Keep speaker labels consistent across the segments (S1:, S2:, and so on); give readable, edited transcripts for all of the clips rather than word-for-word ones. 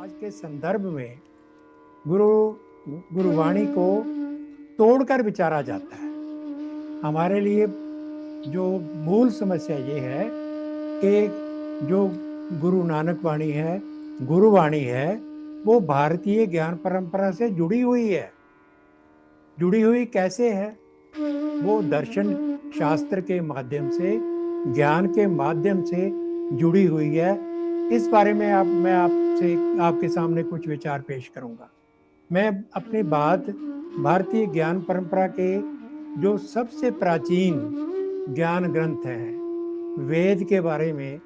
S1: आज के संदर्भ में गुरु गुरुवाणी को तोड़कर विचारा जाता है। हमारे लिए जो मूल समस्या ये है कि जो गुरु नानक वाणी है, गुरुवाणी है, वो भारतीय ज्ञान परंपरा से जुड़ी हुई है। जुड़ी हुई कैसे है? वो दर्शन शास्त्र के माध्यम से, ज्ञान के माध्यम से जुड़ी हुई है। इस बारे में मैं आपके सामने कुछ विचार पेश करूंगा। मैं अपनी बात भारतीय ज्ञान परंपरा के जो सबसे प्राचीन ज्ञान ग्रंथ हैं, वेद के बारे में,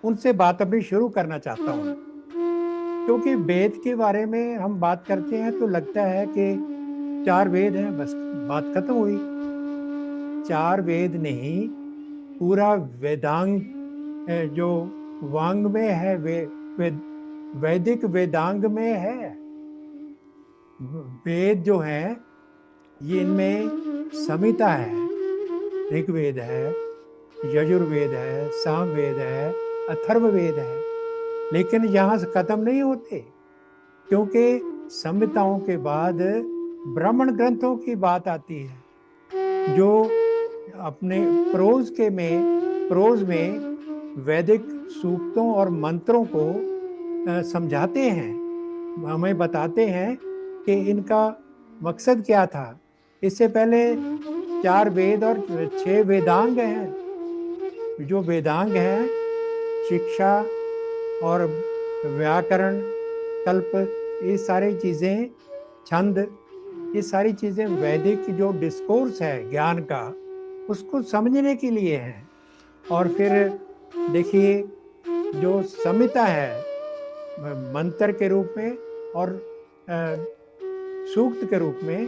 S1: उनसे बात अपनी शुरू करना चाहता हूँ। क्योंकि वेद के बारे में हम बात करते हैं तो लगता है कि 4 वेद हैं, बस बात खत्म हुई। 4 वेद नहीं, पूरा वेदांग जो वांग में है, वैदिक वेदांग में है। वेद जो है, ये इनमें संहिता है, ऋग्वेद है, यजुर्वेद है, सामवेद है, अथर्ववेद है। लेकिन यहाँ से खत्म नहीं होते, क्योंकि संहिताओं के बाद ब्राह्मण ग्रंथों की बात आती है, जो अपने प्रोज में वैदिक सूक्तों और मंत्रों को समझाते हैं, हमें बताते हैं कि इनका मकसद क्या था। इससे पहले 4 वेद और 6 वेदांग हैं। जो वेदांग हैं, शिक्षा और व्याकरण, कल्प, ये सारी चीजें, छंद, ये सारी चीजें वैदिक जो डिस्कोर्स है ज्ञान का, उसको समझने के लिए है। और फिर देखिए, जो संहिता है मंत्र के रूप में और सूक्त के रूप में,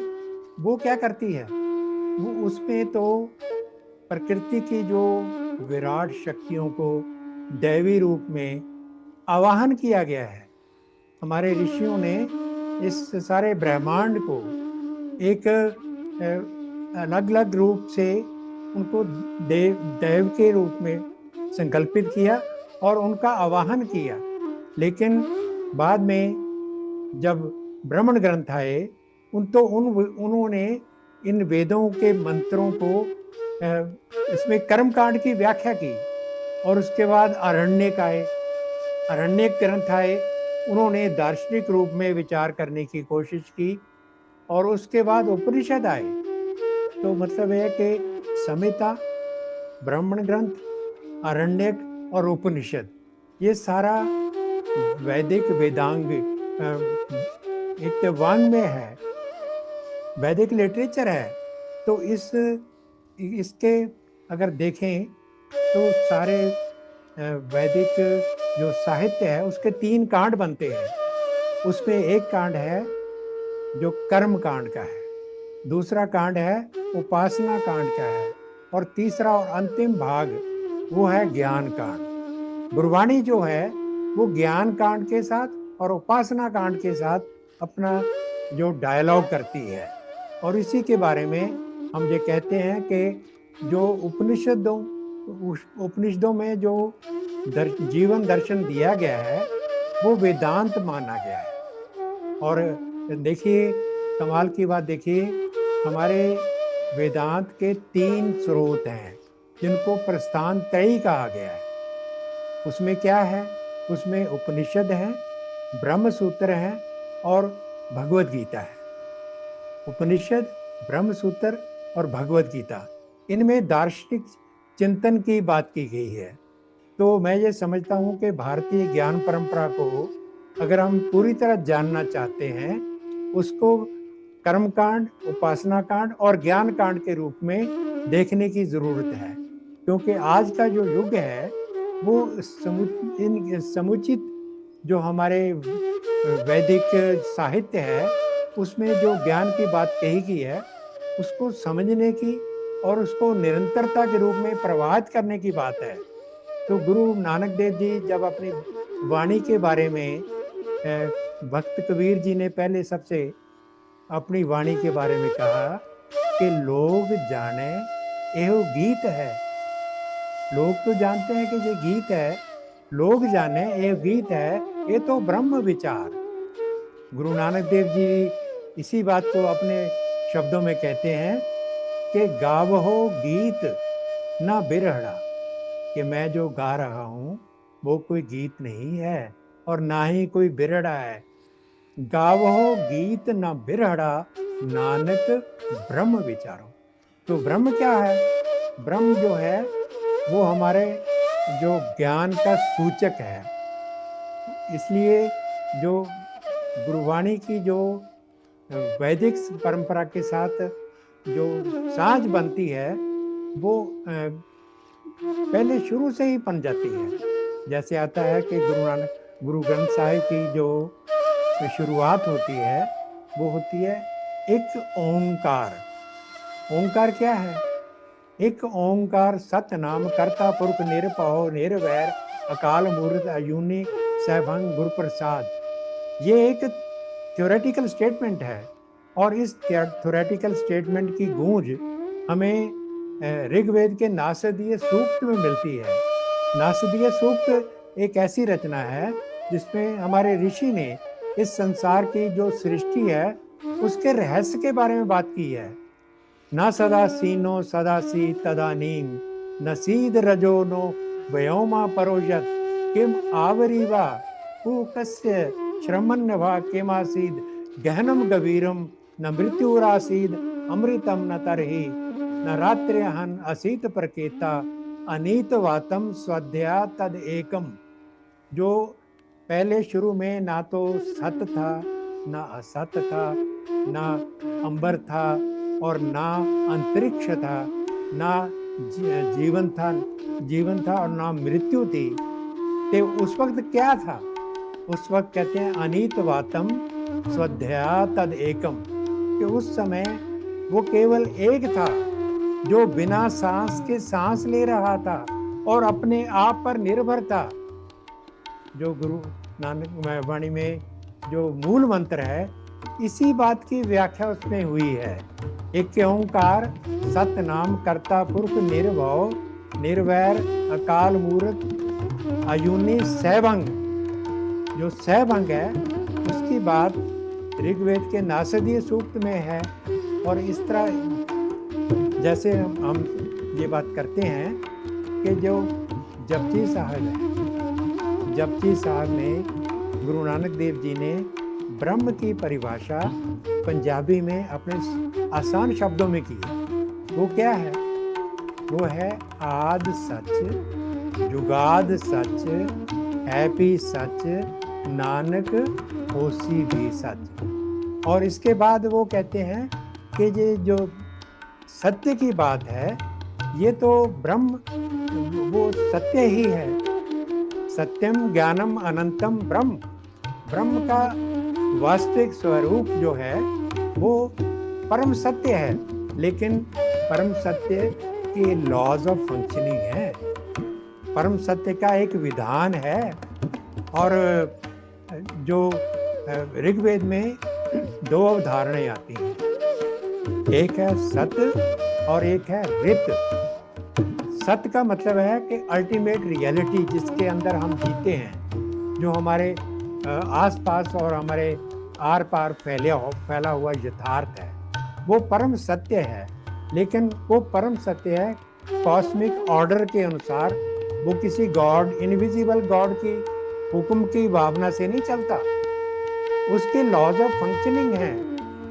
S1: वो क्या करती है? वो उसमें तो प्रकृति की जो विराट शक्तियों को दैवी रूप में आवाहन किया गया है। हमारे ऋषियों ने इस सारे ब्रह्मांड को एक अलग अलग रूप से उनको देव के रूप में संकल्पित किया और उनका आवाहन किया। लेकिन बाद में जब ब्राह्मण ग्रंथ आए, उन्होंने इन वेदों के मंत्रों को इसमें कर्मकांड की व्याख्या की। और उसके बाद अरण्यक आए, अरण्यक ग्रंथ आए, उन्होंने दार्शनिक रूप में विचार करने की कोशिश की। और उसके बाद उपनिषद आए। तो मतलब है कि संहिता, ब्राह्मण ग्रंथ, अरण्यक और उपनिषद, ये सारा वैदिक वेदांग एक वांग में है, वैदिक लिटरेचर है। तो इसके अगर देखें तो सारे वैदिक जो साहित्य है, उसके 3 कांड बनते हैं। उसमें एक कांड है जो कर्म कांड का है, दूसरा कांड है उपासना कांड का है, और तीसरा और अंतिम भाग वो है ज्ञान कांड। गुरुवाणी जो है वो ज्ञान कांड के साथ और उपासना कांड के साथ अपना जो डायलॉग करती है। और इसी के बारे में हम ये कहते हैं कि जो उपनिषदों में जो जीवन दर्शन दिया गया है, वो वेदांत माना गया है। और देखिए, कमाल की बात देखिए, हमारे वेदांत के 3 स्रोत हैं जिनको प्रस्थान त्रयी कहा गया है। उसमें क्या है? उसमें उपनिषद है, ब्रह्म सूत्र है और भगवद गीता है। उपनिषद, ब्रह्म सूत्र और भगवद गीता, इनमें दार्शनिक चिंतन की बात की गई है। तो मैं ये समझता हूँ कि भारतीय ज्ञान परंपरा को अगर हम पूरी तरह जानना चाहते हैं, उसको कर्मकांड, उपासना कांड और ज्ञान कांड के रूप में देखने की जरूरत है। क्योंकि आज का जो युग है, वो समुचित जो हमारे वैदिक साहित्य है, उसमें जो ज्ञान की बात कही गई है, उसको समझने की और उसको निरंतरता के रूप में प्रवाहित करने की बात है। तो गुरु नानक देव जी जब अपनी वाणी के बारे में, भक्त कबीर जी ने पहले सबसे अपनी वाणी के बारे में कहा कि लोग जाने एहो गीत है। लोग तो जानते हैं कि ये गीत है, लोग जाने ये गीत है, ये तो ब्रह्म विचार। गुरु नानक देव जी इसी बात को अपने शब्दों में कहते हैं कि गावहो गीत ना बिरहड़ा, कि मैं जो गा रहा हूं वो कोई गीत नहीं है और ना ही कोई बिरहड़ा है। गावहो गीत ना बिरहड़ा, नानक ब्रह्म विचारो। तो ब्रह्म क्या है? ब्रह्म जो है वो हमारे जो ज्ञान का सूचक है। इसलिए जो गुरुवाणी की जो वैदिक परंपरा के साथ जो साँझ बनती है वो पहले शुरू से ही बन जाती है। जैसे आता है कि गुरु ग्रंथ साहिब की जो शुरुआत होती है वो होती है एक ओंकार। ओंकार क्या है? एक ओंकार सतनाम करता पुरख निरपहो निर्वैर अकाल मूर्त अजूनी सहभंग गुरु प्रसाद। ये एक थ्योरेटिकल स्टेटमेंट है और इस थ्योरेटिकल स्टेटमेंट की गूंज हमें ऋग्वेद के नासदीय सूक्त में मिलती है। नासदीय सूक्त एक ऐसी रचना है जिसमें हमारे ऋषि ने इस संसार की जो सृष्टि है उसके रहस्य के बारे में बात की है। न सदा सीनो सदा सी तदानीम न सीद रजो नो व्योमा परोजत किम आवरीवा कस्य श्रमन्नभा किमासीद गहनम गभीरम न मृत्युरासीद अमृतम न तरहि न रात्र्यहन असीत प्रकेता अनीत वातम स्वाध्या तद एकम। जो पहले शुरू में ना तो सत था ना असत था, ना अंबर था और ना अंतरिक्ष था, ना जीवन था और ना मृत्यु थी। तो उस वक्त क्या था? उस वक्त कहते हैं अनीत वातम स्वाध्या तद एकम, कि उस समय वो केवल एक था जो बिना सांस के सांस ले रहा था और अपने आप पर निर्भर था। जो गुरु नानक वाणी में जो मूल मंत्र है इसी बात की व्याख्या उसमें हुई है। एक ओंकार सतनाम करता पुरख निर्भव निर्वैर अकाल मूर्त अजूनी सहभंग। जो सहभंग है उसकी बात ऋग्वेद के नासदीय सूक्त में है। और इस तरह जैसे हम ये बात करते हैं कि जो जपजी साहब है, जपजी साहब ने गुरु नानक देव जी ने ब्रह्म की परिभाषा पंजाबी में अपने आसान शब्दों में की है। वो क्या है? वो है आद सच, जुगाद सच, है भी सच, नानक होसी भी सच। और इसके बाद वो कहते हैं कि ये जो सत्य की बात है ये तो ब्रह्म वो सत्य ही है। सत्यम ज्ञानम अनंतम ब्रह्म। ब्रह्म का वास्तविक स्वरूप जो है वो परम सत्य है, लेकिन परम सत्य के लॉज ऑफ फंक्शनिंग है। परम सत्य का एक विधान है। और जो ऋग्वेद में दो अवधारणाएं आती हैं, एक है सत्य और एक है रित। सत्य का मतलब है कि अल्टीमेट रियलिटी, जिसके अंदर हम जीते हैं, जो हमारे आसपास और हमारे आर पार फैला हुआ यथार्थ है, वो परम सत्य है। लेकिन वो परम सत्य है कॉस्मिक ऑर्डर के अनुसार। वो किसी गॉड, इनविजिबल गॉड की हुक्म की भावना से नहीं चलता, उसके लॉज ऑफ फंक्शनिंग है।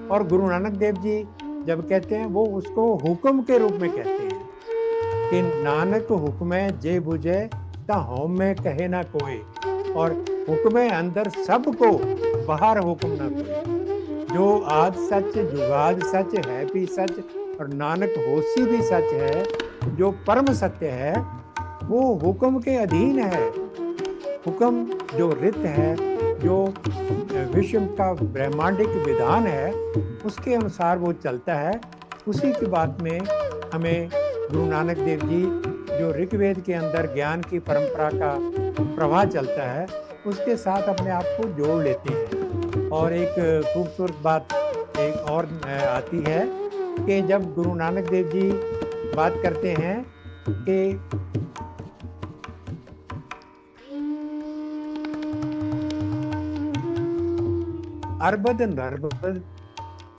S1: और गुरु नानक देव जी जब कहते हैं वो उसको हुक्म के रूप में कहते हैं कि नानक हुक्म जे बुझे ता होम में कहे ना कोई। और हुक्म अंदर सबको, बाहर हुक्म ना कोई। जो आद सच, जुगाद सच, है भी सच और नानक होसी भी सच है, जो परम सत्य है वो हुक्म के अधीन है। हुक्म जो रित है, जो विश्व का ब्रह्मांडिक विधान है, उसके अनुसार वो चलता है। उसी की बात में हमें गुरु नानक देव जी जो ऋग्वेद के अंदर ज्ञान की परंपरा का प्रवाह चलता है उसके साथ अपने आप को जोड़ लेते हैं। और एक खूबसूरत बात एक और आती है कि जब गुरु नानक देव जी बात करते हैं कि अरबद नरबद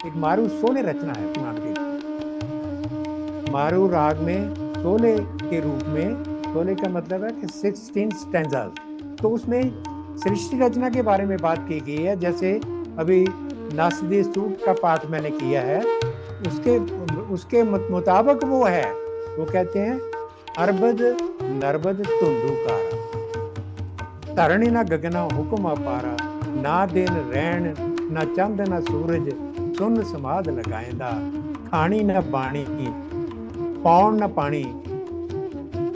S1: एक मारू सोले रचना है गुरु नानक देव। मारू राग में सोले के रूप में, सोले का मतलब है कि 16 स्टैंजास, तो उसमें सृष्टि रचना के बारे में बात की गई है। जैसे अभी नासदी सूट का पाठ मैंने किया है, उसके मुताबिक वो है, वो कहते हैं अरबद नरबद तुंदुकारा, तरणी ना गगना हुक्म अपारा, ना दिन रैन ना चंद ना सूरज, सुन समाध लगाएंदा, खानी ना बाणी पौन न पानी,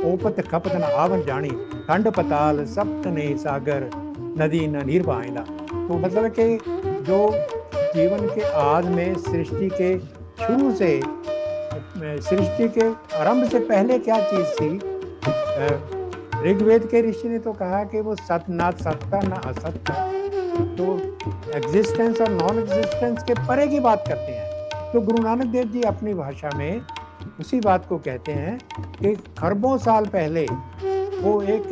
S1: ओपत खपत न आवन जानी, ठंड पताल सप्त ने सागर, नदी न नीर बहाइंदा। तो मतलब है कि जो जीवन के आदि में सृष्टि के शुरू से, सृष्टि के आरंभ से पहले क्या चीज थी, ऋग्वेद के ऋषि ने तो कहा कि वो सत ना सत्ता ना असत्ता, तो एग्जिस्टेंस और नॉन एग्जिस्टेंस के परे की बात करते हैं। तो गुरु नानक देव जी अपनी भाषा में उसी बात को कहते हैं कि खरबों साल पहले वो एक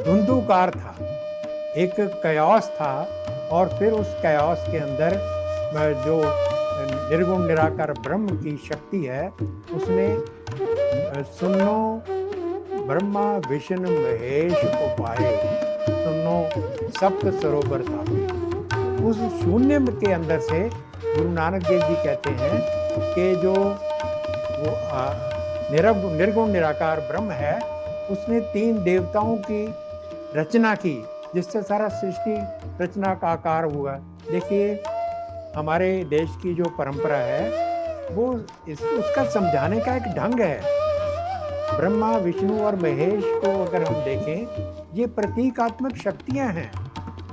S1: धुंधुकार था, एक कयास था, और फिर उस कयास के अंदर जो निर्गुण निराकार ब्रह्म की शक्ति है, उसने सुनो ब्रह्मा विष्णु महेश को पाए, सुनो सप्त सरोवर था। उस शून्य के अंदर से गुरु नानक देव जी कहते हैं कि जो वो निर्गुण निराकार ब्रह्म है, उसने 3 देवताओं की रचना की, जिससे सारा सृष्टि रचना का आकार हुआ। देखिए हमारे देश की जो परंपरा है वो उसका समझाने का एक ढंग है। ब्रह्मा विष्णु और महेश को अगर हम देखें, ये प्रतीकात्मक शक्तियां हैं,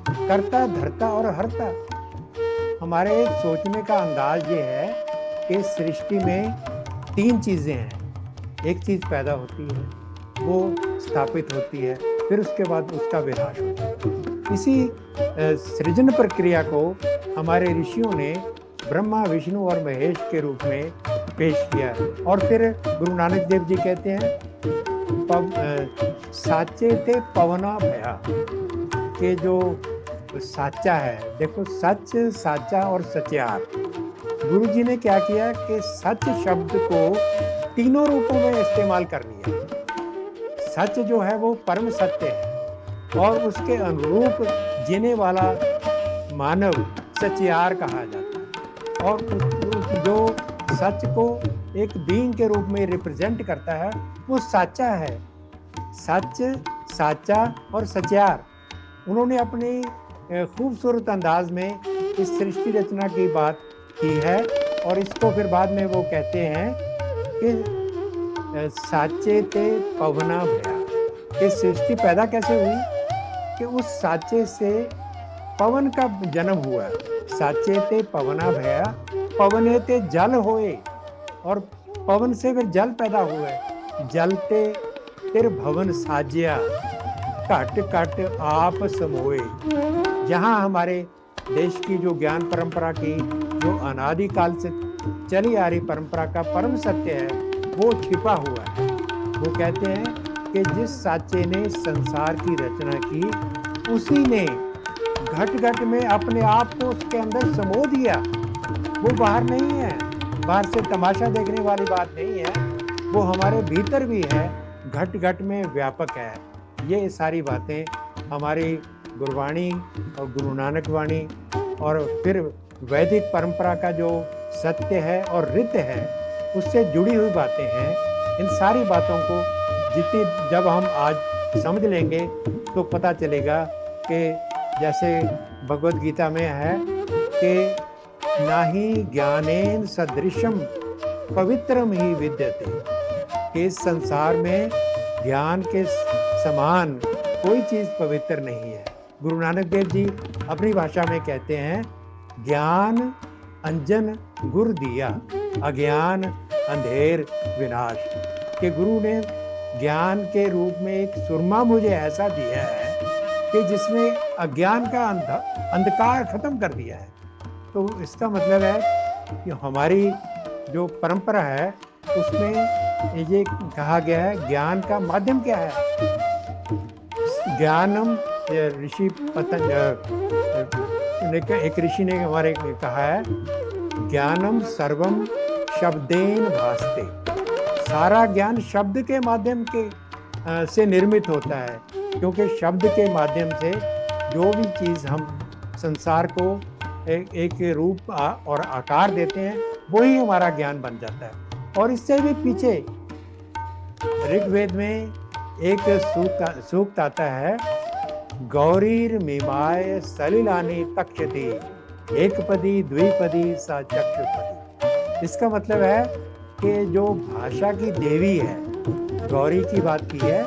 S1: कर्ता धर्ता और हर्ता। हमारे सोचने का अंदाज ये है कि सृष्टि में 3 चीजें हैं, एक चीज पैदा होती है, वो स्थापित होती है, फिर उसके बाद उसका विनाश होता है। इसी सृजन प्रक्रिया को हमारे ऋषियों ने ब्रह्मा विष्णु और महेश के रूप में पेश किया। और फिर गुरु नानक देव जी कहते हैं साचे ते पवना भया, के जो साचा है, देखो सच साचा और सच्यार, गुरु जी ने क्या किया कि सच शब्द को तीनों रूपों में इस्तेमाल कर लिया। सच जो है वो परम सत्य है, और उसके अनुरूप जीने वाला मानव सच्यार कहा जाता है, और जो सच को एक बीइंग के रूप में रिप्रेजेंट करता है वो साचा है। सच साचा और सच्यार, उन्होंने अपनी खूबसूरत अंदाज में इस सृष्टि रचना की बात की है। और इसको फिर बाद में वो कहते हैं कि साचे ते पवना भया, कि सृष्टि पैदा कैसे हुई, कि उस साचे से पवन का जन्म हुआ। साचे ते पवना भया, पवने ते जल होए, और पवन से फिर जल पैदा हुआ। जलते तिर भवन साजिया, घट घट आप समोए। जहाँ हमारे देश की जो ज्ञान परंपरा की जो अनादिकाल से चली आ रही परंपरा का परम सत्य है, वो छिपा हुआ है। वो कहते हैं कि जिस साचे ने संसार की रचना की, उसी ने घट घट में अपने आप को उसके अंदर समो दिया। वो बाहर नहीं है, बाहर से तमाशा देखने वाली बात नहीं है, वो हमारे भीतर भी है, घट घट में व्यापक है। ये सारी बातें हमारी गुरबाणी और गुरु नानक वाणी और फिर वैदिक परंपरा का जो सत्य है और रित है, उससे जुड़ी हुई बातें हैं। इन सारी बातों को जितनी जब हम आज समझ लेंगे तो पता चलेगा कि जैसे भगवद गीता में है कि नाही ज्ञानेन सदृशम पवित्रम ही विद्यते, कि इस संसार में ज्ञान के समान कोई चीज पवित्र नहीं है। गुरु नानक देव जी अपनी भाषा में कहते हैं, ज्ञान अंजन गुर दिया, अज्ञान अंधेर विनाश। कि गुरु ने ज्ञान के रूप में एक सुरमा मुझे ऐसा दिया है कि जिसने अज्ञान का अंधकार खत्म कर दिया है। तो इसका मतलब है कि हमारी जो परंपरा है उसमें ये कहा गया है, ज्ञान का माध्यम क्या है? ऋषि एक ऋषि ने हमारे कहा है, ज्ञानम सर्वम शब्देन भासते। सारा ज्ञान शब्द के माध्यम के से निर्मित होता है, क्योंकि शब्द के माध्यम से जो भी चीज़ हम संसार को एक रूप और आकार देते हैं, वही हमारा ज्ञान बन जाता है। और इससे भी पीछे ऋग्वेद में एक सूक्त आता है, गौरीर मीमाय सलिलानी तक्षति एकपदी द्विपदी सा चक्षुपदी। इसका मतलब है कि जो भाषा की देवी है, गौरी की बात की है।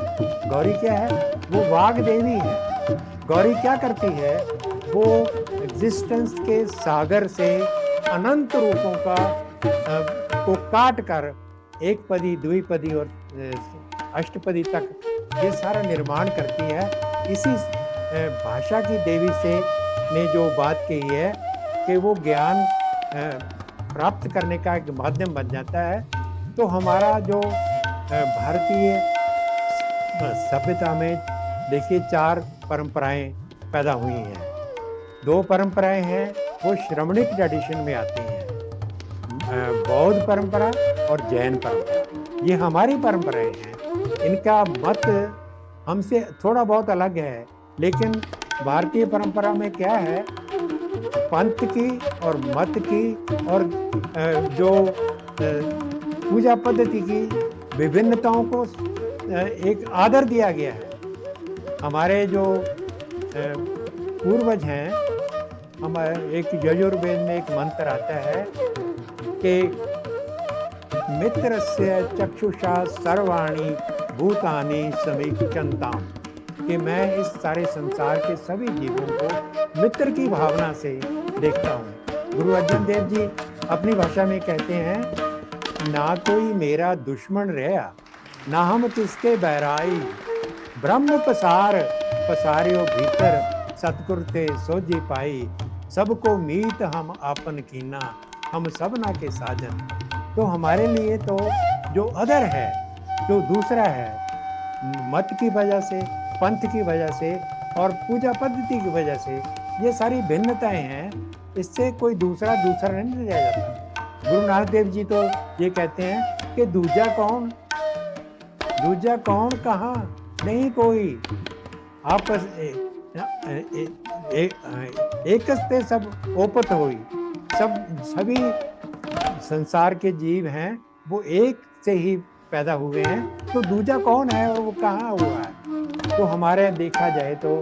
S1: गौरी क्या है? वो वाग देवी है। गौरी क्या करती है? वो एग्जिस्टेंस के सागर से अनंत रूपों को काट कर एक पदी, द्विपदी और अष्टपदी तक ये सारा निर्माण करती है। इसी भाषा की देवी से ने जो बात कही है कि वो ज्ञान प्राप्त करने का एक माध्यम बन जाता है। तो हमारा जो भारतीय सभ्यता में देखिए 4 परंपराएं पैदा हुई हैं। 2 परंपराएं हैं वो श्रमणिक ट्रेडिशन में आती हैं, बौद्ध परंपरा और जैन परंपरा। ये हमारी परंपराएं हैं। इनका मत हमसे थोड़ा बहुत अलग है, लेकिन भारतीय परंपरा में क्या है, पंथ की और मत की और जो पूजा पद्धति की विभिन्नताओं को एक आदर दिया गया है। हमारे जो पूर्वज हैं, हमारे एक यजुर्वेद में एक मंत्र आता है कि मित्रस्य चक्षुषा सर्वाणि भूतानि समीक्षन्ताम, कि मैं इस सारे संसार के सभी जीवों को मित्र की भावना से देखता हूँ। गुरु अर्जन देव जी अपनी भाषा में कहते हैं, ना कोई मेरा दुश्मन रहा, ना हम किसके बैराई, ब्रह्म पसारियो भीतर, सतगुर ते सोझी पाई, सबको मीत हम आपन कीना, हम सबना के साजन। तो हमारे लिए तो जो अदर है, जो दूसरा है, मत की वजह से, पंथ की वजह से और पूजा पद्धति की वजह से ये सारी भिन्नताएं हैं, इससे कोई दूसरा नहीं रह जाता। गुरु नानक देव जी तो ये कहते हैं कि दूजा कौन कहाँ नहीं कोई, आपस एकस्ते सब ओपत होई। सभी संसार के जीव हैं वो एक से ही पैदा हुए हैं, तो दूजा कौन है और वो कहाँ हुआ है। तो हमारे देखा जाए तो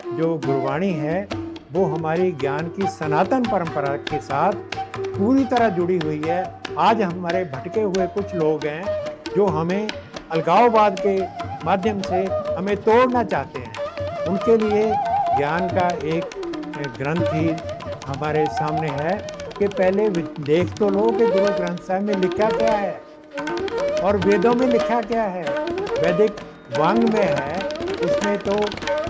S1: जो गुरुवाणी है वो हमारी ज्ञान की सनातन परंपरा के साथ पूरी तरह जुड़ी हुई है। आज हमारे भटके हुए कुछ लोग हैं जो हमें अलगाववाद के माध्यम से हमें तोड़ना चाहते हैं। उनके लिए ज्ञान का एक ग्रंथ ही हमारे सामने है कि पहले देख तो लो कि गुरु ग्रंथ साहिब में लिखा क्या है और वेदों में लिखा क्या है। वैदिक वांग में है, उसमें तो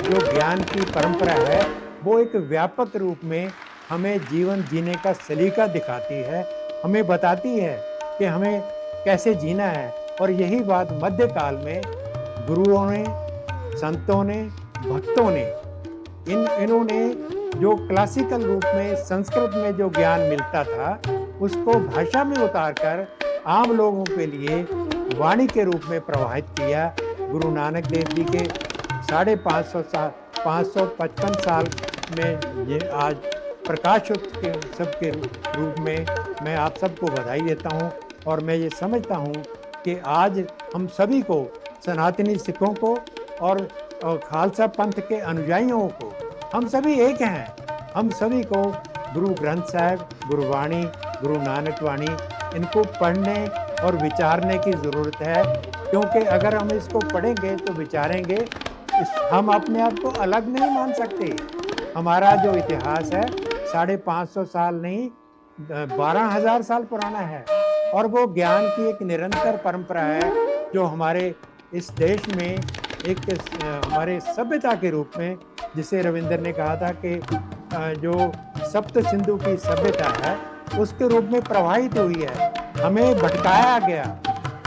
S1: जो ज्ञान की परंपरा है वो एक व्यापक रूप में हमें जीवन जीने का सलीका दिखाती है, हमें बताती है कि हमें कैसे जीना है। और यही बात मध्यकाल में गुरुओं ने, संतों ने, भक्तों ने, इन्होंने जो क्लासिकल रूप में संस्कृत में जो ज्ञान मिलता था उसको भाषा में उतारकर आम लोगों के लिए वाणी के रूप में प्रवाहित किया। गुरु नानक देव जी के 555 साल में ये आज प्रकाशोत्सव के सबके रूप में मैं आप सबको बधाई देता हूँ। और मैं ये समझता हूँ कि आज हम सभी को, सनातनी सिखों को और खालसा पंथ के अनुयायियों को, हम सभी एक हैं। हम सभी को गुरु ग्रंथ साहिब, गुरुवाणी, गुरु नानक वाणी, इनको पढ़ने और विचारने की ज़रूरत है, क्योंकि अगर हम इसको पढ़ेंगे तो विचारेंगे, हम अपने आप को अलग नहीं मान सकते। हमारा जो इतिहास है 550 साल नहीं 12,000 साल पुराना है, और वो ज्ञान की एक निरंतर परंपरा है जो हमारे इस देश में एक हमारे सभ्यता के रूप में, जिसे रविंद्र ने कहा था कि जो सप्त सिंधु की सभ्यता है उसके रूप में प्रवाहित हुई है। हमें भटकाया गया,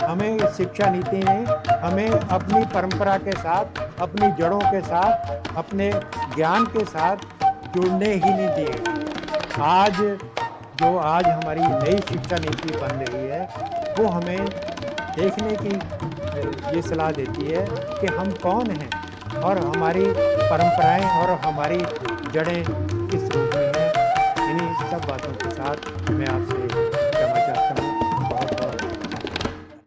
S1: हमें शिक्षा नीति ने हमें अपनी परंपरा के साथ, अपनी जड़ों के साथ, अपने ज्ञान के साथ जुड़ने ही नहीं दिए। आज आज हमारी नई शिक्षा नीति बन रही है, वो हमें देखने की ये सलाह देती है कि हम कौन हैं और हमारी परंपराएं और हमारी जड़ें किस रूप में हैं। इन्हीं सब बातों के साथ मैं आपसे